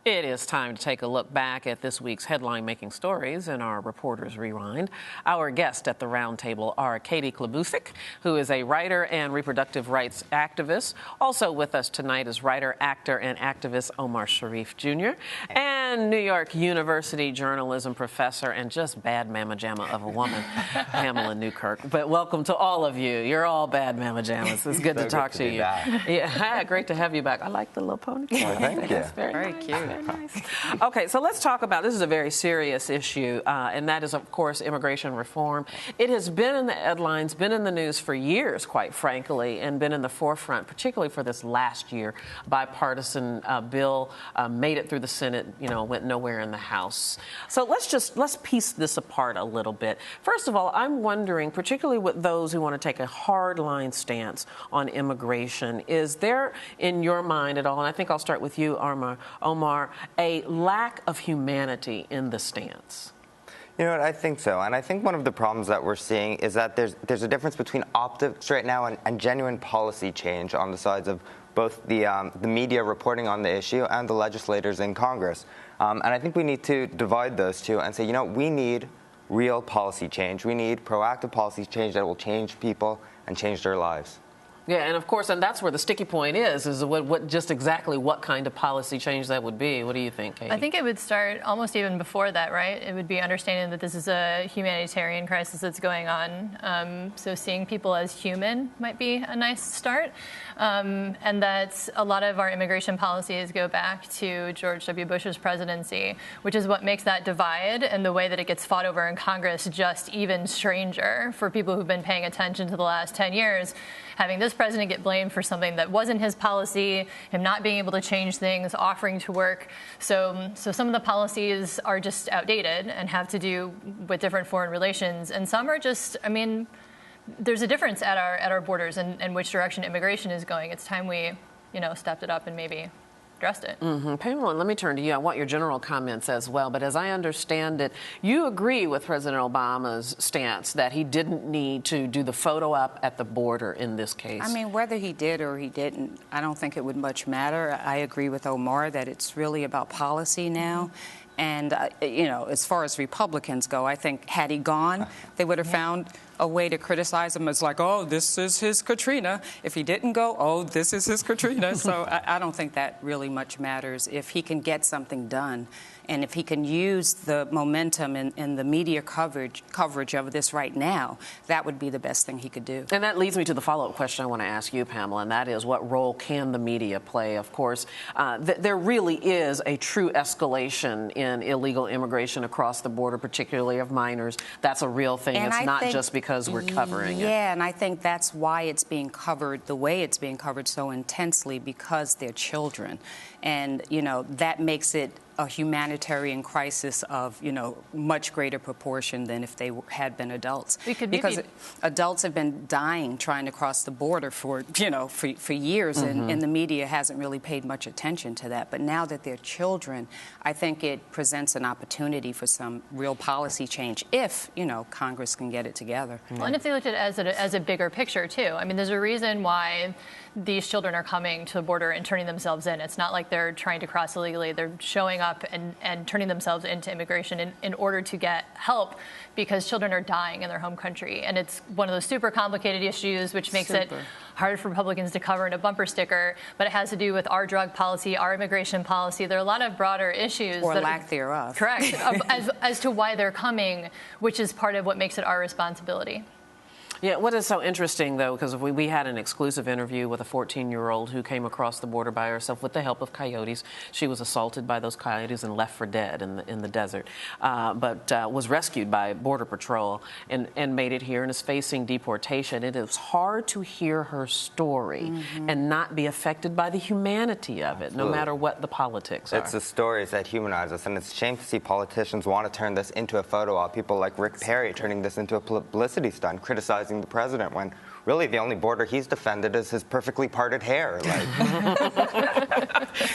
It is time to take a look back at this week's headline-making stories in our Reporters Rewind. Our guests at the roundtable are Katie Klabusich, who is a writer and reproductive rights activist. Also with us tonight is writer, actor, and activist Omar Sharif Jr. and New York University journalism professor and just bad mamma jamma of a woman, Pamela Newkirk. But welcome to all of you. You're all bad mamma jammas. It's good to talk to you. Yeah, great to have you back. I like the little ponytail. Well, thank you. That's very nice. cute. Very nice. Okay, so let's talk about, this is a very serious issue, and that is, of course, immigration reform. It has been in the headlines, been in the news for years, quite frankly, and been in the forefront, particularly for this last year. Bipartisan bill made it through the Senate, went nowhere in the House. So let's piece this apart a little bit. First of all, I'm wondering, particularly with those who want to take a hard-line stance on immigration, is there, in your mind at all, and I think I'll start with you, Omar, a lack of humanity in the stance? You know what, I think so. And I think one of the problems that we're seeing is that there's a difference between optics right now and genuine policy change on the sides of both the media reporting on the issue and the legislators in Congress. And I think we need to divide those two and say, we need real policy change. We need proactive policy change that will change people and change their lives. Yeah, and of course, and that's where the sticky point is just exactly what kind of policy change that would be. What do you think, Katie? I think it would start almost even before that, right? It would be understanding that this is a humanitarian crisis that's going on. So seeing people as human might be a nice start. And that a lot of our immigration policies go back to George W. Bush's presidency, which is what makes that divide and the way that it gets fought over in Congress just even stranger for people who've been paying attention to the last 10 years. Having this president get blamed for something that wasn't his policy, him not being able to change things, offering to work. So some of the policies are just outdated and have to do with different foreign relations. And some are just, there's a difference at our borders and which direction immigration is going. It's time we, stepped it up and maybe addressed it. Pamela, let me turn to you. I want your general comments as well. But as I understand it, you agree with President Obama's stance that he didn't need to do the photo op at the border in this case. Whether he did or he didn't, I don't think it would much matter. I agree with Omar that it's really about policy now. And, as far as Republicans go, I think had he gone, they would have found a way to criticize him as like, oh, this is his Katrina. If he didn't go, oh, this is his Katrina. So I don't think that really much matters. If he can get something done and if he can use the momentum in the media coverage of this right now, that would be the best thing he could do. And that leads me to the follow-up question I want to ask you, Pamela, and that is, what role can the media play? Of course, there really is a true escalation in illegal immigration across the border, particularly of minors. That's a real thing. And it's not just because we're covering it. Yeah, and I think that's why it's being covered the way it's being covered so intensely, because they're children. And, that makes it a humanitarian crisis of, much greater proportion than if they had been adults. Because adults have been dying trying to cross the border for years, and the media hasn't really paid much attention to that. But now that they're children, I think it presents an opportunity for some real policy change if, Congress can get it together. Well, and if they looked at it as a bigger picture, too. There's a reason why these children are coming to the border and turning themselves in. It's not like they're trying to cross illegally. They're showing up and turning themselves into immigration in order to get help, because children are dying in their home country. And it's one of those super complicated issues, which makes it hard for Republicans to cover in a bumper sticker. But it has to do with our drug policy, our immigration policy. There are a lot of broader issues. Or lack thereof. Correct. as to why they're coming, which is part of what makes it our responsibility. Yeah, what is so interesting, though, because we had an exclusive interview with a 14-year-old who came across the border by herself with the help of coyotes. She was assaulted by those coyotes and left for dead in the desert, but was rescued by Border Patrol and made it here and is facing deportation. It is hard to hear her story and not be affected by the humanity of it, no matter what the politics are. It's the stories that humanize us, and it's a shame to see politicians want to turn this into a photo op. People like Rick Perry turning this into a publicity stunt, criticizing the president when really the only border he's defended is his perfectly parted hair. Like,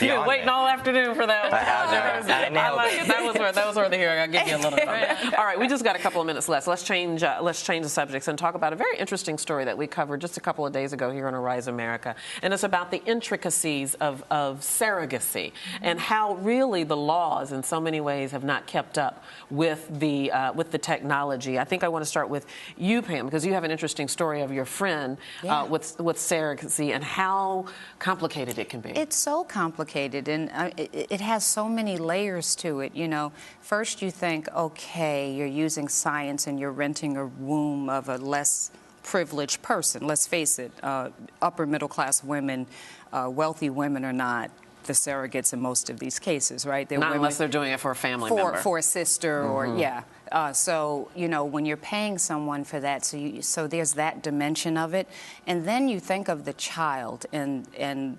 you've been waiting all afternoon for that one. I nailed it. That was worth the hearing. I'll give you a little bit. All right, we just got a couple of minutes left. Let's change the subjects and talk about a very interesting story that we covered just a couple of days ago here on Arise America, and it's about the intricacies of surrogacy and how really the laws, in so many ways, have not kept up with the technology. I think I want to start with you, Pam, because you have an interesting story of your friend with surrogacy and how complicated it can be. It's so complicated, and it has so many layers to it. You know, first you think, okay, you're using science and you're renting a womb of a less privileged person. Let's face it, upper middle class women, wealthy women are not the surrogates in most of these cases, right? Not unless they're doing it for a family member. For a sister or, so, you know, when you're paying someone for that, so there's that dimension of it. And then you think of the child and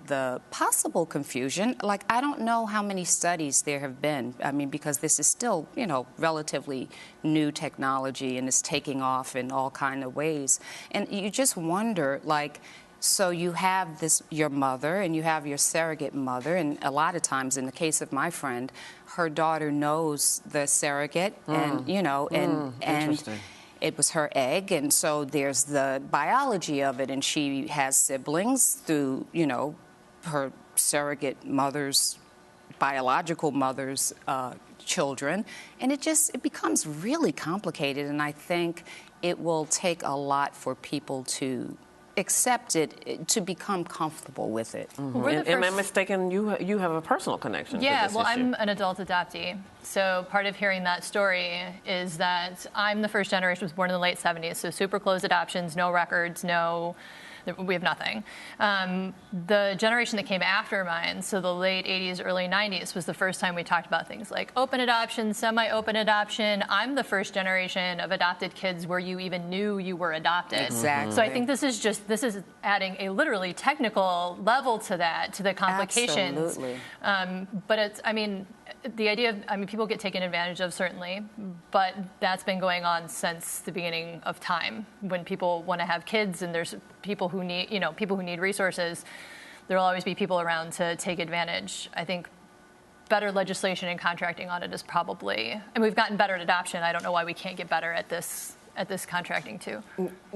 the possible confusion. Like, I don't know how many studies there have been. I mean, because this is still, you know, relatively new technology and it's taking off in all kind of ways. And you just wonder, like, so you have your mother and you have your surrogate mother, and a lot of times, in the case of my friend, her daughter knows the surrogate, and you know, and it was her egg, and so there's the biology of it, and she has siblings through, you know, her surrogate mother's biological mother's children, and it becomes really complicated, and I think it will take a lot for people to accept it, to become comfortable with it. Am I mistaken? You have a personal connection to this issue. I'm an adult adoptee. So part of hearing that story is that I'm the first generation, was born in the late 70s, so super closed adoptions, no records, we have nothing. The generation that came after mine, so the late 80s, early 90s, was the first time we talked about things like open adoption, semi-open adoption. I'm the first generation of adopted kids where you even knew you were adopted. Exactly. So I think this is adding a literally technical level to that, to the complications. Absolutely. But it's, I mean, the idea of, people get taken advantage of, certainly, but that's been going on since the beginning of time. When people want to have kids and there's people who need resources, there'll always be people around to take advantage. I think better legislation and contracting on it is probably, and we've gotten better at adoption. I don't know why we can't get better at this contracting too.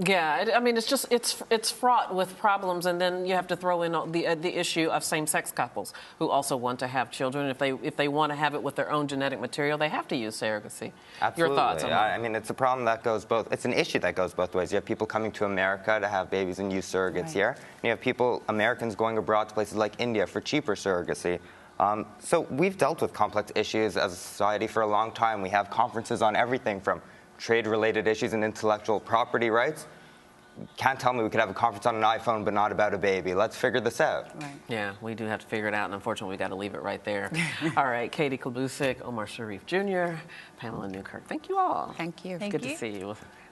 Yeah, I mean, it's fraught with problems, and then you have to throw in the issue of same-sex couples who also want to have children. If they want to have it with their own genetic material, they have to use surrogacy. Absolutely. Your thoughts on that? I mean, it's a problem that goes both. It's an issue that goes both ways. You have people coming to America to have babies and use surrogates here. And you have Americans going abroad to places like India for cheaper surrogacy. So we've dealt with complex issues as a society for a long time. We have conferences on everything from trade-related issues and intellectual property rights. Can't tell me we could have a conference on an iPhone but not about a baby. Let's figure this out. Right. Yeah, we do have to figure it out, and unfortunately, we got to leave it right there. All right, Katie Klabusich, Omar Sharif Jr., Pamela Newkirk. Thank you all. Thank you. It's good to see you.